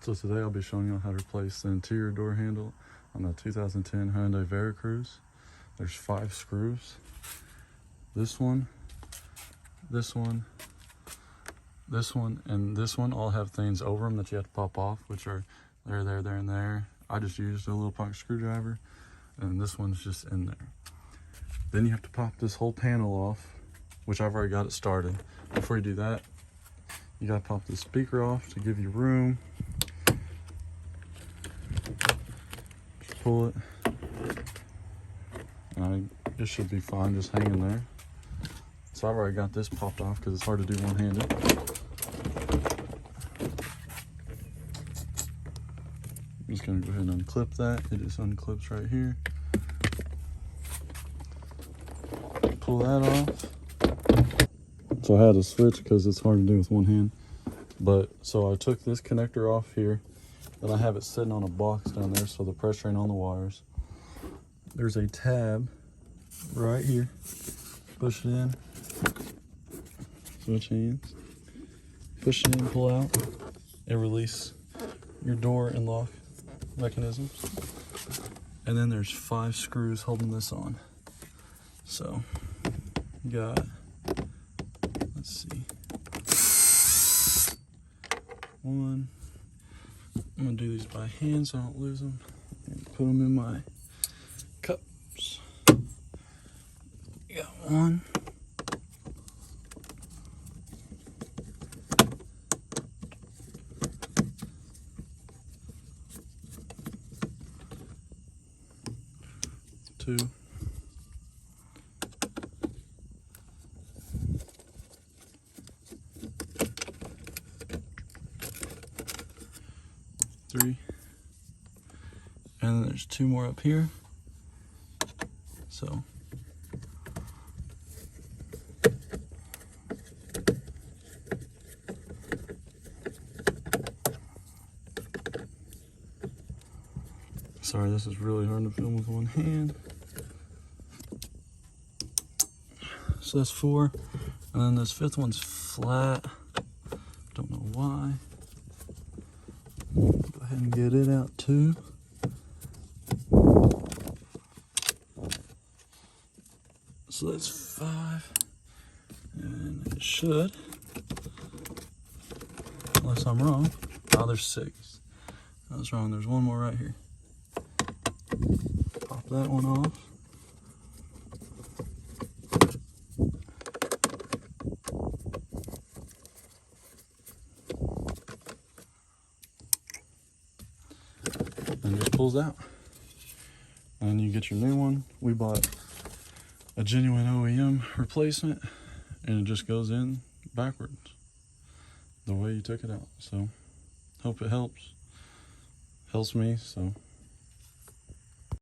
So today I'll be showing you how to replace the interior door handle on the 2010 Hyundai Veracruz. There's 5 screws. This one, this one, this one, and this one all have things over them that you have to pop off, which are there, and there. I just used a little pocket screwdriver, and this one's just in there. Then you have to pop this whole panel off, which I've already got it started. Before you do that, you gotta pop the speaker off to give you room. Just pull it. It should be fine just hanging there. So I've already got this popped off because it's hard to do one-handed. I'm just gonna go ahead and unclip that. It just unclips right here. Pull that off. So I had to switch because it's hard to do with one hand. So I took this connector off here, and I have it sitting on a box down there so the pressure ain't on the wires. There's a tab right here. Push it in. Switch hands. Push it in, pull out, and release your door and lock mechanisms. And then there's 5 screws holding this on. So you got, let's see, 1. I'm gonna do these by hand so I don't lose them. And put them in my cups. You got 1. 2. 3. And then there's 2 more up here. So sorry, this is really hard to film with one hand. So that's 4, and then this 5th one's flat. Don't know why. Go ahead and get it out too. So that's 5, and it should, unless I'm wrong. Oh, there's 6. I was wrong. There's 1 more right here. Pop that one off. And just pulls out. And you get your new one. We bought a genuine OEM replacement, and it just goes in backwards the way you took it out. So hope it helps me. So